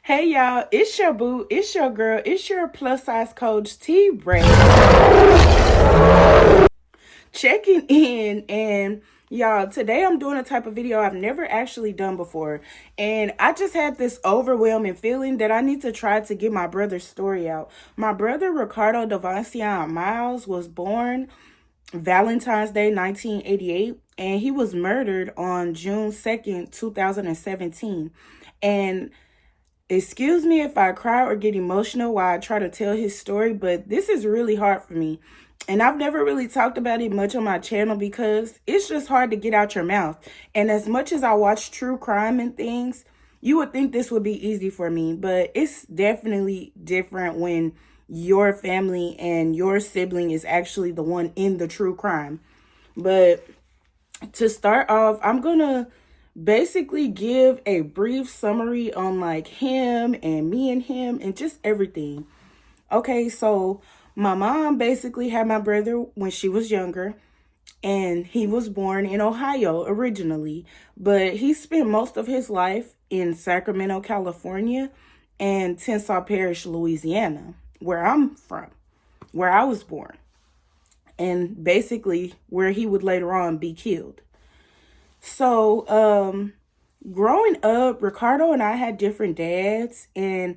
Hey y'all, it's your boo, it's your girl, it's your plus size coach T Ray checking in. And y'all, today I'm doing a type of video I've never actually done before, and I just had this overwhelming feeling that I need to try to get my brother's story out. My brother Ricardo Devancion Miles was born Valentine's Day 1988, and he was murdered on June 2nd, 2017. And excuse me if I cry or get emotional while I try to tell his story, but this is really hard for me. And I've never really talked about it much on my channel because it's just hard to get out your mouth. And as much as I watch true crime and things, you would think this would be easy for me, but it's definitely different when your family and your sibling is actually the one in the true crime. But to start off, I'm gonna basically give a brief summary on like him and me and him and just everything. Okay, so my mom basically had my brother when she was younger, and he was born in Ohio originally, but he spent most of his life in Sacramento, California, and Tensas Parish, Louisiana, where I'm from, where I was born, and basically where he would later on be killed. So, growing up, Ricardo and I had different dads, and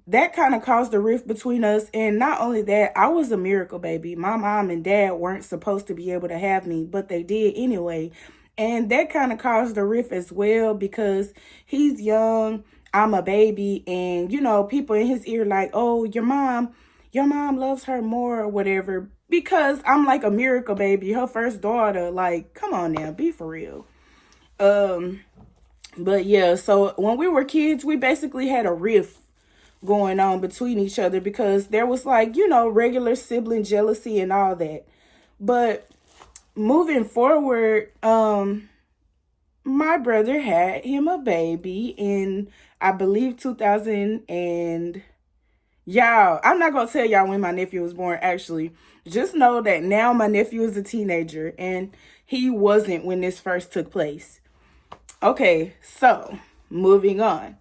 that kind of caused a rift between us. And not only that, I was a miracle baby. My mom and dad weren't supposed to be able to have me, but they did anyway. And that kind of caused a rift as well because he's young, I'm a baby, and people in his ear like, "Oh, your mom loves her more," or whatever, because I'm like a miracle baby, her first daughter. Like, come on now, be for real. Um, but yeah, so when we were kids, we basically had a rift going on between each other because there was like, regular sibling jealousy and all that. But moving forward, my brother had him a baby in, I believe, 2000. And y'all, I'm not gonna tell y'all when my nephew was born. Actually, just know that now my nephew is a teenager and he wasn't when this first took place. Okay, so moving on.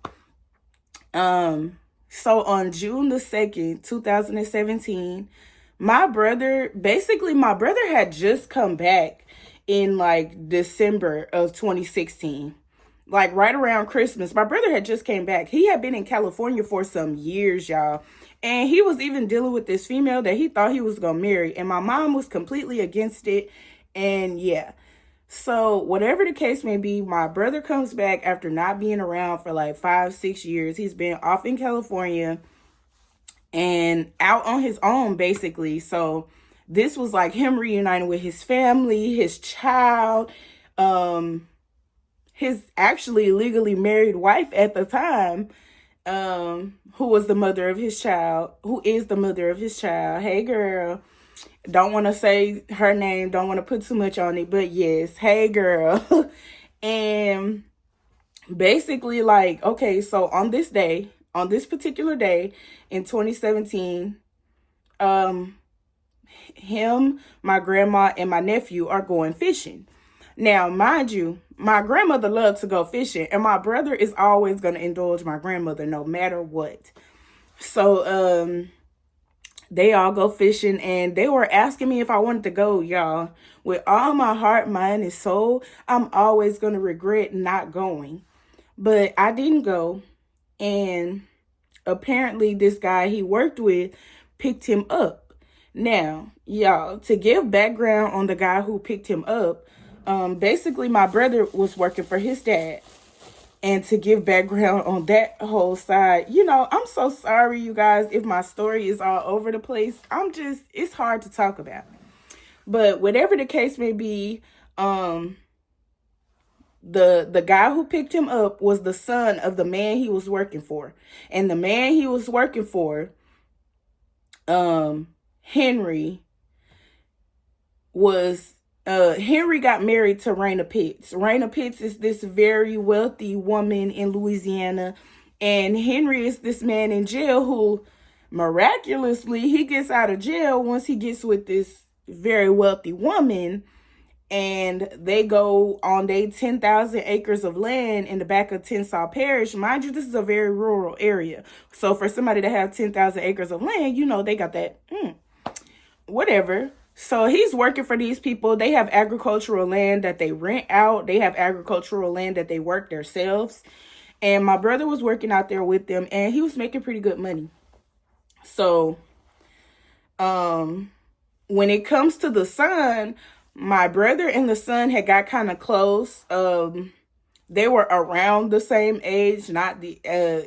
So on June 2017, my brother had just come back in like December of 2016. Like right around Christmas, my brother had just came back. He had been in California for some years, y'all. And he was even dealing with this female that he thought he was going to marry. And my mom was completely against it. And yeah. So whatever the case may be, my brother comes back after not being around for like 5-6 years. He's been off in California and out on his own, basically. So this was like him reuniting with his family, his child, his actually legally married wife at the time, who was the mother of his child, who is the mother of his child. Hey, girl. Don't want to say her name. Don't want to put too much on it. But yes, hey, girl. And basically, like, okay, so on this particular day in 2017, him, my grandma, and my nephew are going fishing. Now, mind you, my grandmother loved to go fishing, and my brother is always going to indulge my grandmother no matter what. So, they all go fishing, and they were asking me if I wanted to go, y'all. With all my heart, mind, and soul, I'm always going to regret not going. But I didn't go, and apparently this guy he worked with picked him up. Now, y'all, to give background on the guy who picked him up, basically my brother was working for his dad. And to give background on that whole side, I'm so sorry, you guys, if my story is all over the place. It's hard to talk about. But whatever the case may be, the guy who picked him up was the son of the man he was working for. And the man he was working for, Henry, Henry got married to Raina Pitts. Raina Pitts is this very wealthy woman in Louisiana, and Henry is this man in jail who miraculously he gets out of jail once he gets with this very wealthy woman, and they go on their 10,000 acres of land in the back of Tensas Parish. Mind you, this is a very rural area. So for somebody to have 10,000 acres of land, you know, they got that, whatever. So he's working for these people. They have agricultural land that they rent out. They have agricultural land that they work themselves. And my brother was working out there with them, and he was making pretty good money. So, when it comes to the son, my brother and the son had got kind of close. They were around the same age, not the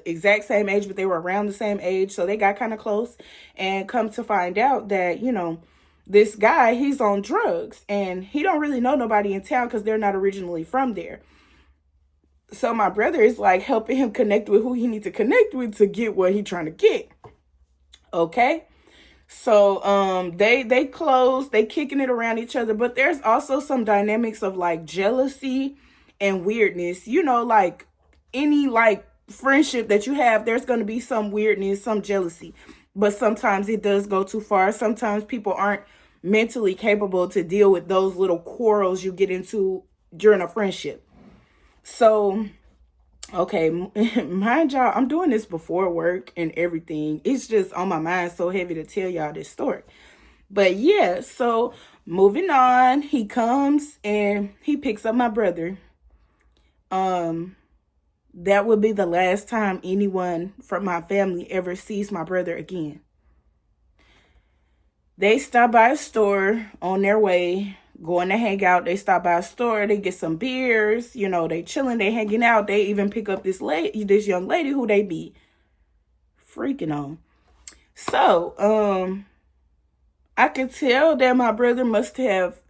exact same age, but they were around the same age. So they got kind of close, and come to find out that, you know, this guy, he's on drugs, and he don't really know nobody in town because they're not originally from there. So my brother is like helping him connect with who he needs to connect with to get what he's trying to get. Okay. So they close, they kicking it around each other, but there's also some dynamics of like jealousy and weirdness. You know, like any like friendship that you have, there's going to be some weirdness, some jealousy. But sometimes it does go too far. Sometimes people aren't mentally capable to deal with those little quarrels you get into during a friendship. So, okay, mind y'all, I'm doing this before work and everything. It's just on my mind so heavy to tell y'all this story. But yeah, so moving on, he comes and he picks up my brother. That would be the last time anyone from my family ever sees my brother again. They stop by a store on their way, going to hang out. They stop by a store, they get some beers, you know, they chilling, they hanging out. They even pick up this young lady who they be freaking on. So, I could tell that my brother must have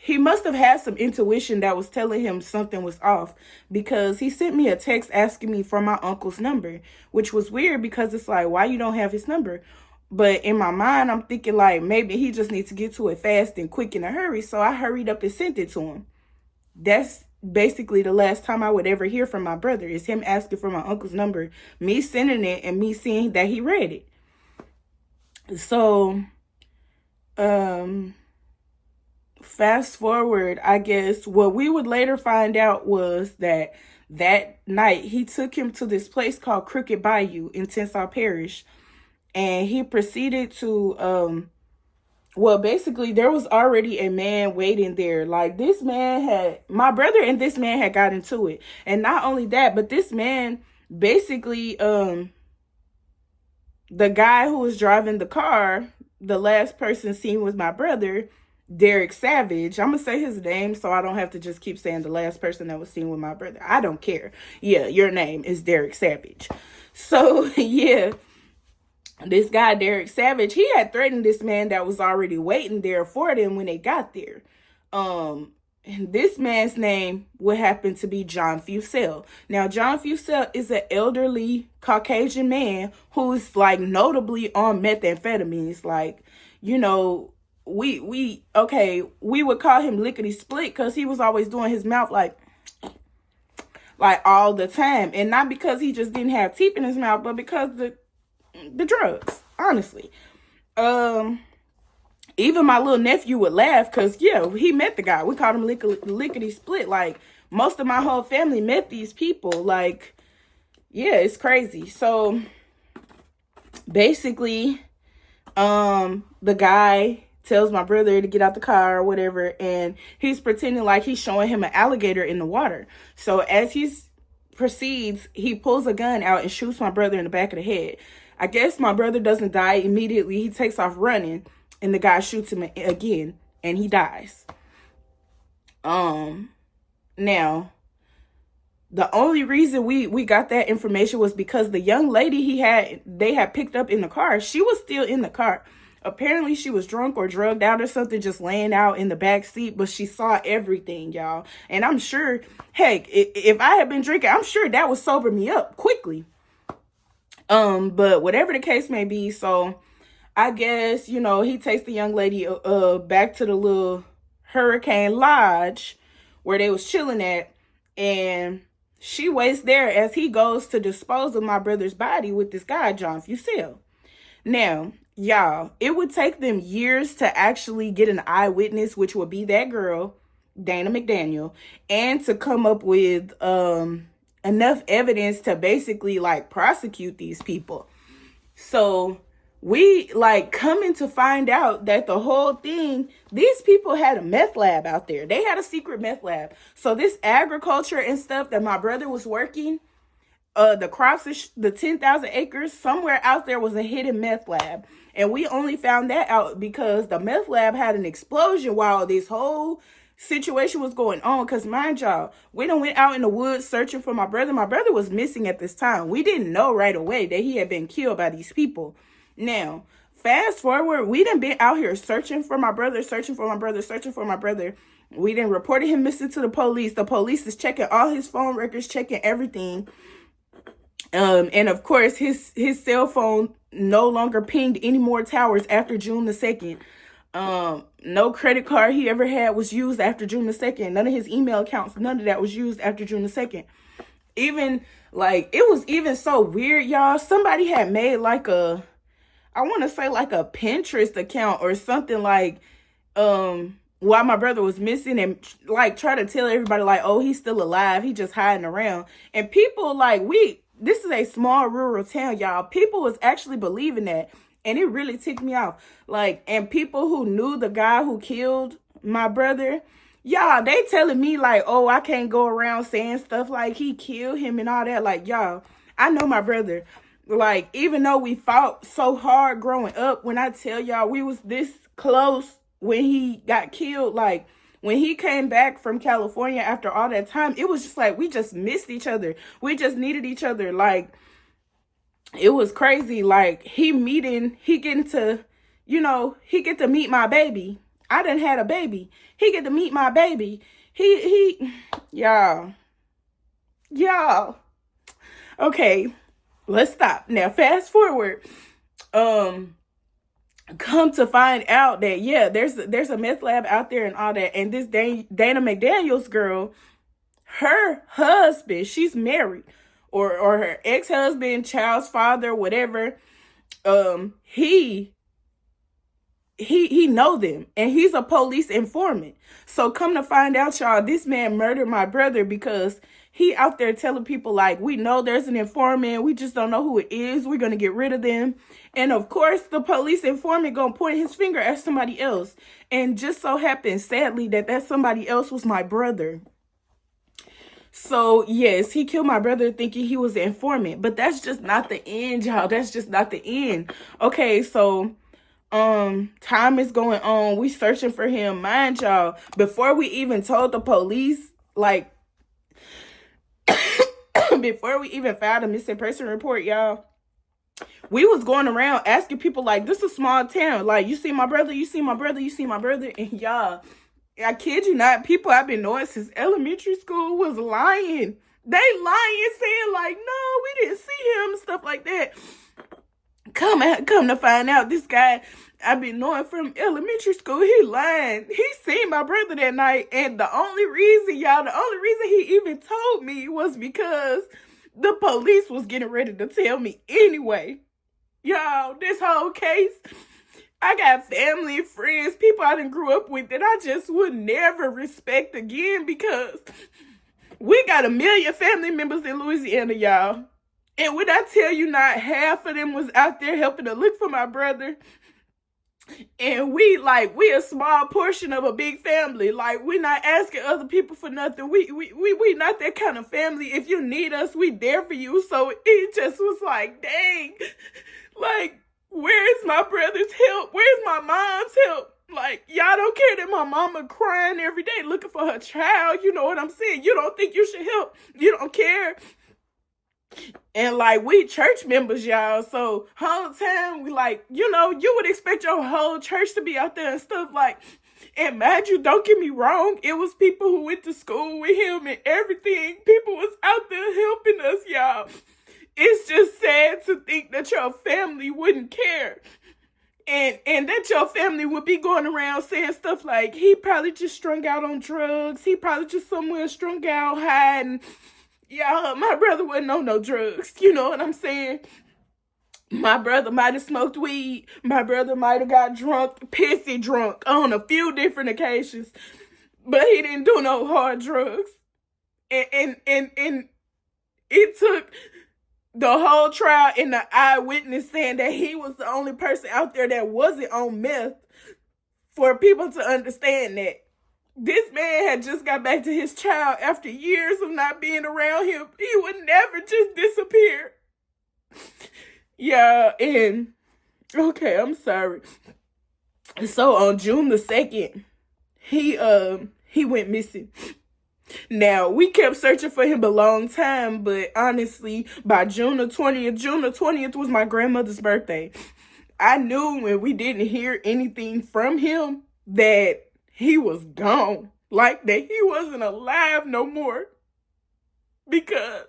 had some intuition that was telling him something was off, because he sent me a text asking me for my uncle's number, which was weird because it's like, why you don't have his number? But in my mind, I'm thinking like maybe he just needs to get to it fast and quick in a hurry. So I hurried up and sent it to him. That's basically the last time I would ever hear from my brother, is him asking for my uncle's number, me sending it, and me seeing that he read it. So, fast forward, I guess what we would later find out was that night he took him to this place called Crooked Bayou in Tensas Parish. And he proceeded to, well, basically, there was already a man waiting there. Like, my brother and this man had got into it. And not only that, but this man, basically, the guy who was driving the car, the last person seen was my brother, Derek Savage. I'm going to say his name so I don't have to just keep saying the last person that was seen with my brother. I don't care. Yeah, your name is Derek Savage. So, yeah. This guy, Derek Savage, he had threatened this man that was already waiting there for them when they got there. And this man's name would happen to be John Fussell. Now, John Fussell is an elderly Caucasian man who's like notably on methamphetamines. Like, you know, we would call him lickety split because he was always doing his mouth like all the time. And not because he just didn't have teeth in his mouth, but because the drugs, honestly. Even my little nephew would laugh because, yeah, he met the guy. We called him lickety split. Like, most of my whole family met these people. Like, yeah, it's crazy. So, basically, the guy tells my brother to get out the car or whatever, and he's pretending like he's showing him an alligator in the water. So, as he proceeds, he pulls a gun out and shoots my brother in the back of the head. I guess my brother doesn't die immediately. He takes off running, and the guy shoots him again, and he dies. Now, the only reason we got that information was because the young lady they had picked up in the car, she was still in the car. Apparently, she was drunk or drugged out or something, just laying out in the back seat, but she saw everything, y'all. And I'm sure, heck, if I had been drinking, I'm sure that would sober me up quickly. But whatever the case may be, so I guess, you know, he takes the young lady back to the little Hurricane Lodge where they was chilling at, and she waits there as he goes to dispose of my brother's body with this guy, John Fussell. Now, y'all, it would take them years to actually get an eyewitness, which would be that girl, Dana McDaniel, and to come up with enough evidence to basically like prosecute these people. So we like coming to find out that the whole thing, these people had a meth lab out there. They had a secret meth lab. So this agriculture and stuff that my brother was working, the crops, the 10,000 acres, somewhere out there was a hidden meth lab. And we only found that out because the meth lab had an explosion while this whole situation was going on. Because mind y'all, we done went out in the woods searching for my brother. My brother was missing at this time. We didn't know right away that he had been killed by these people. Now, fast forward, we done been out here searching for my brother, searching for my brother, searching for my brother. We done reported him missing to the police. The police is checking all his phone records, checking everything. And of course, his cell phone no longer pinged any more towers after June the 2nd. No credit card he ever had was used after June the 2nd. None of his email accounts, none of that was used after June the 2nd. Even, like, it was even so weird, y'all. Somebody had made, like, I want to say, like, a Pinterest account or something, like, while my brother was missing, and, like, try to tell everybody, like, oh, he's still alive. He just hiding around. And people, like, this is a small rural town, y'all. People was actually believing that. And it really ticked me off. Like, and people who knew the guy who killed my brother, y'all, they telling me like, oh, I can't go around saying stuff like he killed him and all that. Like, y'all, I know my brother. Like, even though we fought so hard growing up, when I tell y'all we was this close when he got killed, like, when he came back from California after all that time, it was just like we just missed each other. We just needed each other. Like, it was crazy. Like, he getting to, he get to meet my baby. I done had a baby. He get to meet my baby. Y'all. Okay, let's stop. Now, fast forward. Come to find out that, yeah, there's a meth lab out there and all that. And this Dana McDaniels girl, her husband, she's married, or her ex-husband, child's father, whatever, he know them, and he's a police informant. So come to find out, y'all, this man murdered my brother because he out there telling people, like, we know there's an informant, we just don't know who it is, we're gonna get rid of them. And of course, the police informant gonna point his finger at somebody else. And just so happens, sadly, that somebody else was my brother. So, yes, he killed my brother thinking he was the informant. But that's just not the end, y'all. That's just not the end. Okay, so time is going on. We searching for him. Mind y'all, before we even told the police, like, before we even filed a missing person report, y'all, we was going around asking people, like, this is a small town. Like, you see my brother, you see my brother, you see my brother. And y'all, I kid you not, people I've been knowing since elementary school was lying. They lying, saying, like, no, we didn't see him, stuff like that. Come to find out, this guy I've been knowing from elementary school, he lying. He seen my brother that night, and the only reason he even told me was because the police was getting ready to tell me anyway. Y'all, this whole case, I got family, friends, people I done grew up with that I just would never respect again, because we got 1 million family members in Louisiana, y'all. And when I tell you not half of them was out there helping to look for my brother, and we a small portion of a big family. Like, we're not asking other people for nothing. We not that kind of family. If you need us, we there for you. So it just was like, dang, like, where's my brother's help? Where's my mom's help? Like, y'all don't care that my mama crying every day looking for her child. You know what I'm saying? You don't think you should help. You don't care. And, like, we church members, y'all, so whole time we, like, you would expect your whole church to be out there and stuff, like, and mind you, don't get me wrong, it was people who went to school with him and everything. People was out there helping us, y'all. It's just sad to think that your family wouldn't care. And that your family would be going around saying stuff like, he probably just strung out on drugs. He probably just somewhere strung out, hiding. Y'all, my brother wasn't on no drugs. You know what I'm saying? My brother might have smoked weed. My brother might have got drunk, pissy drunk on a few different occasions. But he didn't do no hard drugs. And it took the whole trial and the eyewitness saying that he was the only person out there that wasn't on meth for people to understand that this man had just got back to his child after years of not being around him. He would never just disappear. Yeah, and okay, I'm sorry. So on June the 2nd, he went missing. Now, we kept searching for him a long time, but honestly, by June the 20th was my grandmother's birthday. I knew when we didn't hear anything from him that he was gone. Like that he wasn't alive no more. Because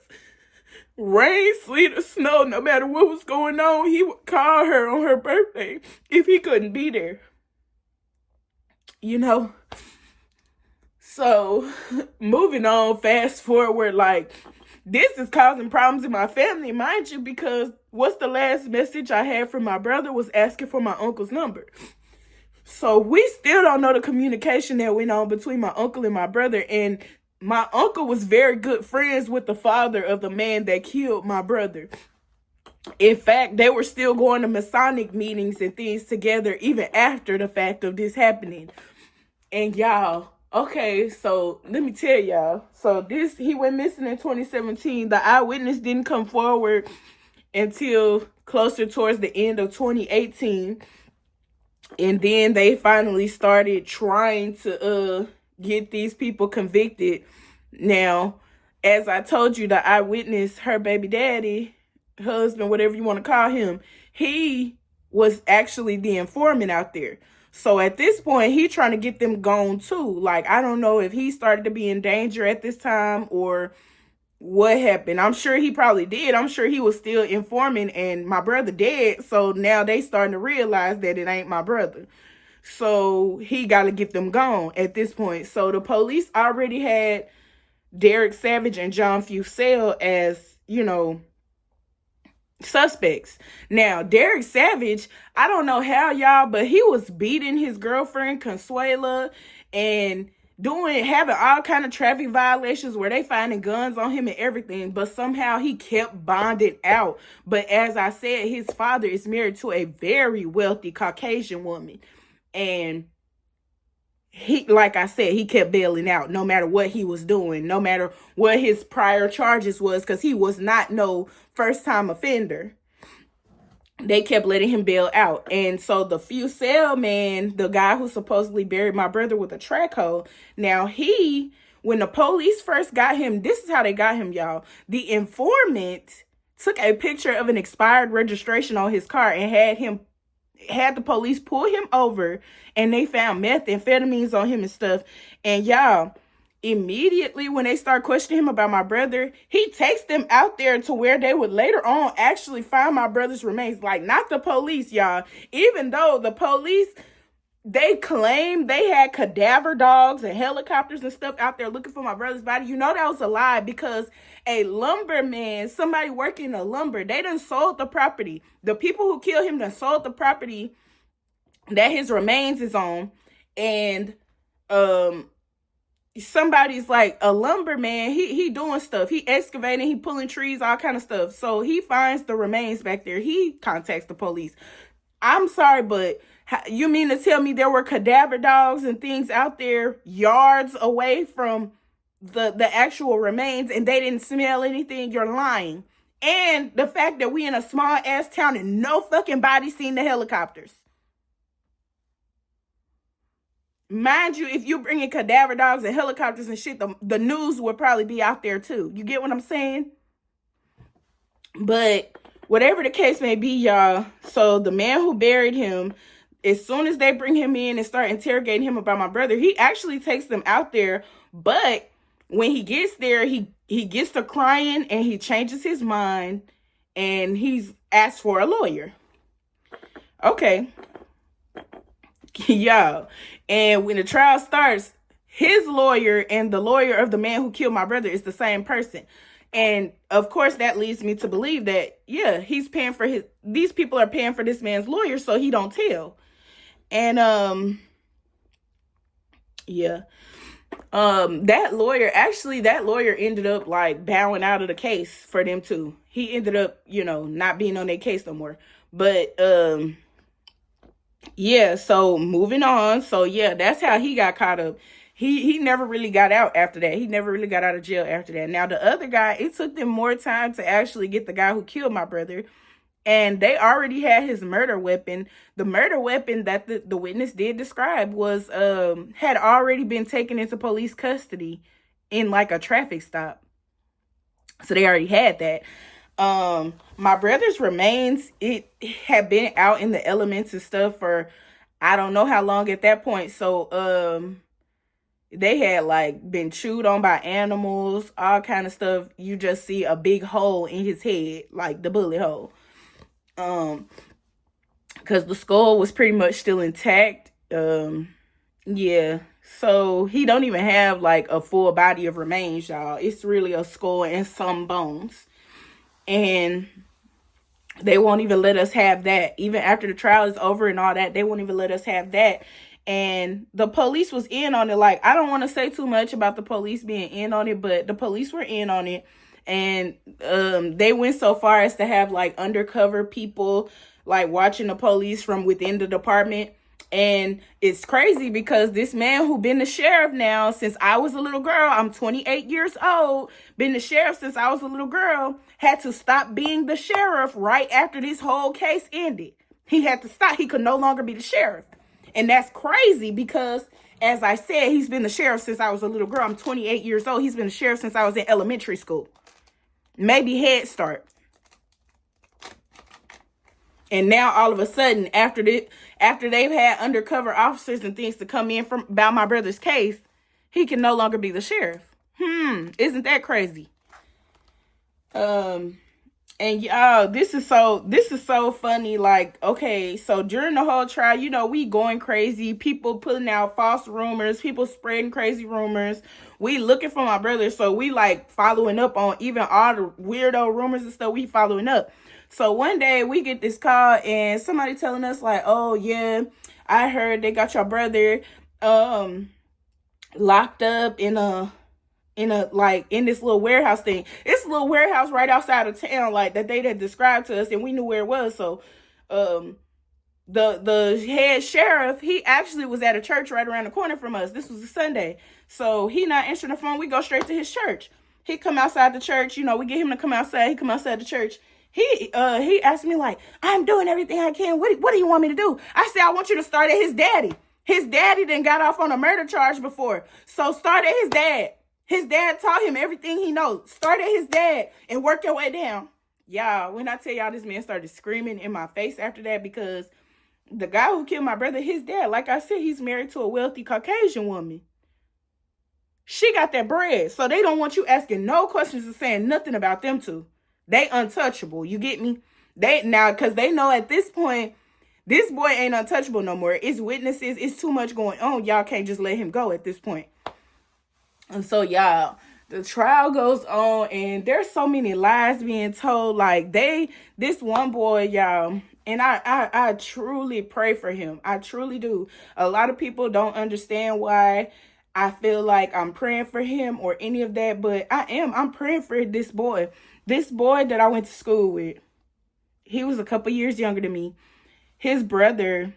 rain, sleet, or snow, no matter what was going on, he would call her on her birthday if he couldn't be there. You know? So, moving on, fast forward, like, this is causing problems in my family, mind you, because what's the last message I had from my brother was asking for my uncle's number. So, we still don't know the communication that went on between my uncle and my brother, and my uncle was very good friends with the father of the man that killed my brother. In fact, they were still going to Masonic meetings and things together even after the fact of this happening. And y'all, okay, so let me tell y'all. So he went missing in 2017. The eyewitness didn't come forward until closer towards the end of 2018. And then they finally started trying to get these people convicted. Now, as I told you, the eyewitness, her baby daddy, husband, whatever you want to call him, he was actually the informant out there. So at this point, he trying to get them gone too. Like, I don't know if he started to be in danger at this time or what happened. I'm sure he probably did. I'm sure he was still informing and my brother dead. So now they starting to realize that it ain't my brother. So he got to get them gone at this point. So the police already had Derek Savage and John Fusel as, you know, suspects. Now, Derek Savage, I don't know how, y'all, but he was beating his girlfriend, Consuela, and having all kind of traffic violations where they finding guns on him and everything, but somehow he kept bonded out. But as I said, his father is married to a very wealthy Caucasian woman. And he, like I said, he kept bailing out no matter what he was doing, no matter what his prior charges was, because he was not no first-time offender. They kept letting him bail out. And so the Fusel man, the guy who supposedly buried my brother with a track hole, now when the police first got him, this is how they got him, y'all. The informant took a picture of an expired registration on his car and had the police pull him over, and they found methamphetamines on him and stuff. And y'all, immediately when they start questioning him about my brother, he takes them out there to where they would later on actually find my brother's remains. Like, not the police, y'all. Even though the police, they claimed they had cadaver dogs and helicopters and stuff out there looking for my brother's body. You know that was a lie, because a lumberman, somebody working the lumber, they done sold the property. The people who killed him done sold the property that his remains is on. And somebody's like, a lumberman, he doing stuff. He excavating, he pulling trees, all kind of stuff. So he finds the remains back there. He contacts the police. I'm sorry, but you mean to tell me there were cadaver dogs and things out there yards away from the actual remains and they didn't smell anything? You're lying. And the fact that we in a small ass town and no fucking body seen the helicopters. Mind you, if you bring in cadaver dogs and helicopters and shit, the news would probably be out there too. You get what I'm saying? But whatever the case may be, y'all, so the man who buried him, as soon as they bring him in and start interrogating him about my brother, he actually takes them out there. But when he gets there, he gets to crying and he changes his mind and he's asked for a lawyer. Okay. Y'all. And when the trial starts, his lawyer and the lawyer of the man who killed my brother is the same person. And of course, that leads me to believe that, yeah, these people are paying for this man's lawyer so he don't tell. And, yeah. That lawyer ended up like bowing out of the case for them too. He ended up, not being on their case no more. But, yeah, so moving on. So yeah, that's how he got caught up. He never really got out after that. He never really got out of jail after that. Now the other guy, it took them more time to actually get the guy who killed my brother. And they already had his murder weapon. The murder weapon that the witness did describe was had already been taken into police custody in like a traffic stop. So they already had that. My brother's remains, it had been out in the elements and stuff for I don't know how long at that point. So they had like been chewed on by animals, all kind of stuff. You just see a big hole in his head, like the bullet hole. Because the skull was pretty much still intact. Yeah. So he don't even have like a full body of remains, y'all. It's really a skull and some bones. And they won't even let us have that. Even after the trial is over and all that, they won't even let us have that. And the police was in on it. Like, I don't want to say too much about the police being in on it, but the police were in on it. And they went so far as to have like undercover people like watching the police from within the department. And it's crazy because this man who been the sheriff now since I was a little girl, I'm 28 years old, been the sheriff since I was a little girl, had to stop being the sheriff right after this whole case ended. He had to stop. He could no longer be the sheriff. And that's crazy because, as I said, he's been the sheriff since I was a little girl. I'm 28 years old. He's been the sheriff since I was in elementary school. Maybe Head Start. And now all of a sudden, after they've had undercover officers and things to come in from about my brother's case, he can no longer be the sheriff. Isn't that crazy? And y'all, this is so funny. Like, okay, so during the whole trial, we going crazy. People putting out false rumors, people spreading crazy rumors. We looking for my brother, so we like following up on even all the weirdo rumors and stuff. We following up. So one day we get this call and somebody telling us like, oh yeah, I heard they got your brother locked up in this little warehouse thing. It's a little warehouse right outside of town, like that they had described to us, and we knew where it was. So the head sheriff, he actually was at a church right around the corner from us. This was a Sunday. So he not answering the phone. We go straight to his church. He come outside the church, we get him to come outside. He come outside the church. He asked me like, I'm doing everything I can. What do you want me to do? I said, I want you to start at his daddy. His daddy done got off on a murder charge before. So start at his dad. His dad taught him everything he knows. Start at his dad and work your way down. Y'all, when I tell y'all this man started screaming in my face after that, because the guy who killed my brother, his dad, like I said, he's married to a wealthy Caucasian woman. She got that bread. So they don't want you asking no questions or saying nothing about them two. They untouchable. You get me? Because they know at this point, this boy ain't untouchable no more. It's witnesses. It's too much going on. Y'all can't just let him go at this point. And so, y'all, the trial goes on, and there's so many lies being told. Like, this one boy, y'all, and I truly pray for him. I truly do. A lot of people don't understand why I feel like I'm praying for him or any of that, but I'm praying for this boy. This boy that I went to school with, he was a couple years younger than me. His brother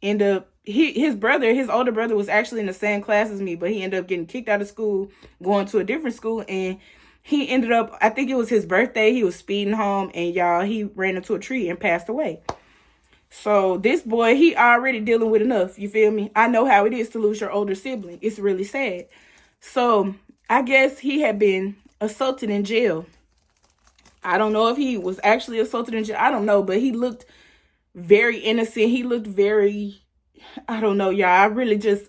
his older brother was actually in the same class as me, but he ended up getting kicked out of school, going to a different school, and he ended up, I think it was his birthday, he was speeding home, and y'all, he ran into a tree and passed away. So this boy, he already dealing with enough, you feel me? I know how it is to lose your older sibling. It's really sad. So I guess he had been assaulted in jail. I don't know if he was actually assaulted in jail. I don't know, but he looked very innocent. He looked very, I don't know, y'all.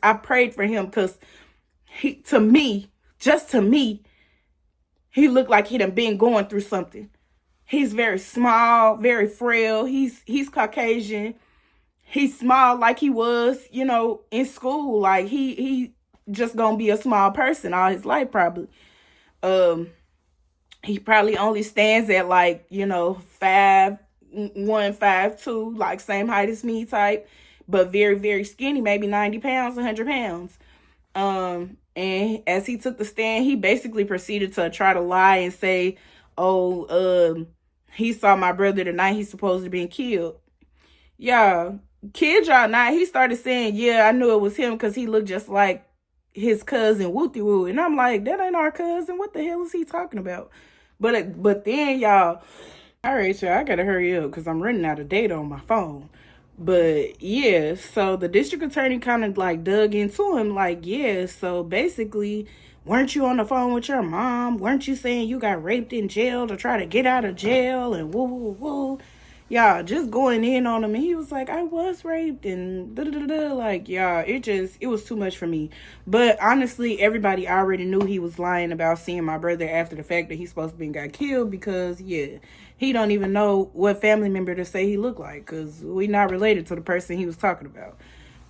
I prayed for him because to me, he looked like he'd been going through something. He's very small, very frail. He's Caucasian. He's small like he was, in school. Like he just gonna be a small person all his life probably. He probably only stands at like, 5'1", 5'2", like same height as me type, but very, very skinny, maybe 90 pounds, 100 pounds. And as he took the stand, he basically proceeded to try to lie and say, oh, he saw my brother the night he's supposed to be killed. Yeah, kid y'all not. He started saying, yeah, I knew it was him because he looked just like his cousin Wooty Woo. And I'm like, that ain't our cousin. What the hell is he talking about? But then y'all, all right, y'all, I gotta hurry up because I'm running out of data on my phone. But yeah, so the district attorney kind of like dug into him, like, yeah, so basically, weren't you on the phone with your mom? Weren't you saying you got raped in jail to try to get out of jail and woo woo woo? Y'all just going in on him, and he was like, I was raped and da da da da. Like, y'all, it was too much for me. But honestly, everybody already knew he was lying about seeing my brother after the fact that he's supposed to be got killed because, yeah, he don't even know what family member to say he looked like because we not related to the person he was talking about.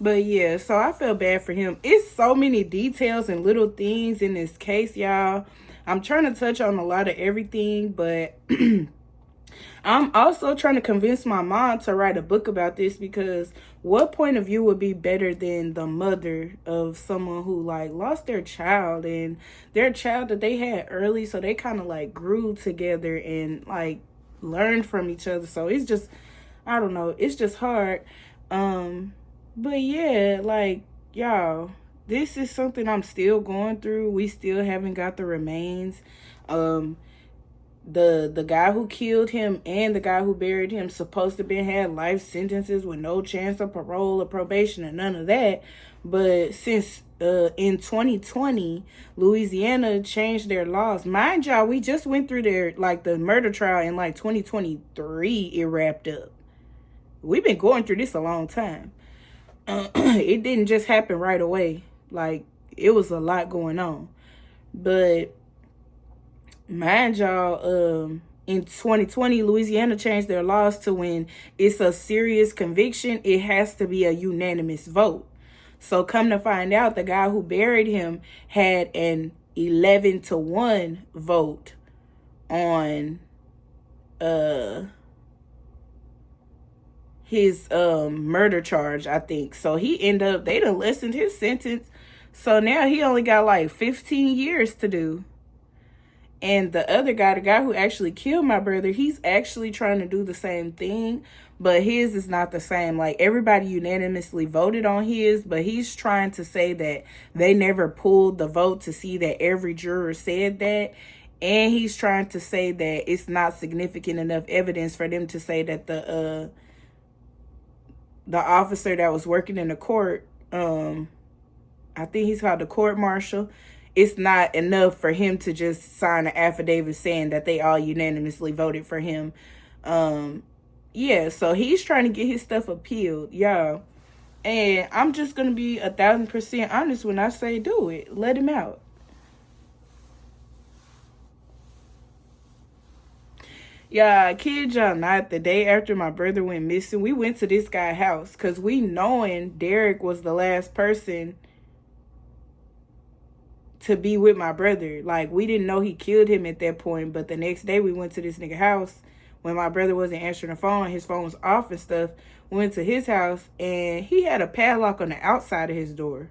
But yeah, so I feel bad for him. It's so many details and little things in this case, y'all. I'm trying to touch on a lot of everything, but I'm also trying to convince my mom to write a book about this because what point of view would be better than the mother of someone who like lost their child and their child that they had early, so they kind of like grew together and like learned from each other. So it's just, I don't know, it's just hard. But yeah, like, y'all, this is something I'm still going through. We still haven't got the remains. The guy who killed him and the guy who buried him supposed to be had life sentences with no chance of parole or probation or none of that. But since in 2020, Louisiana changed their laws. Mind y'all, we just went through the murder trial in like 2023. It wrapped up. We've been going through this a long time. It didn't just happen right away. Like, it was a lot going on. But mind y'all, in 2020, Louisiana changed their laws to when it's a serious conviction, it has to be a unanimous vote. So come to find out, the guy who buried him had an 11-1 vote on his murder charge, I think. So they done lessened his sentence. So now he only got like 15 years to do. And the other guy, the guy who actually killed my brother, he's actually trying to do the same thing, but his is not the same. Like, everybody unanimously voted on his, but he's trying to say that they never pulled the vote to see that every juror said that. And he's trying to say that it's not significant enough evidence for them to say that the officer that was working in the court, I think he's called the court marshal, it's not enough for him to just sign an affidavit saying that they all unanimously voted for him. Yeah, so he's trying to get his stuff appealed, y'all. And I'm just going to be 1,000% honest when I say do it. Let him out. Yeah, kid y'all not, the day after my brother went missing, we went to this guy's house because we knowing Derek was the last person to be with my brother. Like, we didn't know he killed him at that point, but the next day we went to this nigga house when my brother wasn't answering the phone. His phone was off and stuff. We went to his house and he had a padlock on the outside of his door.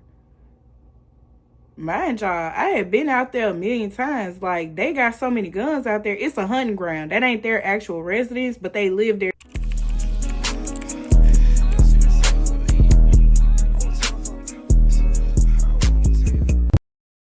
Mind y'all, I had been out there a million times. Like, they got so many guns out there. It's a hunting ground. That ain't their actual residence, but they live there.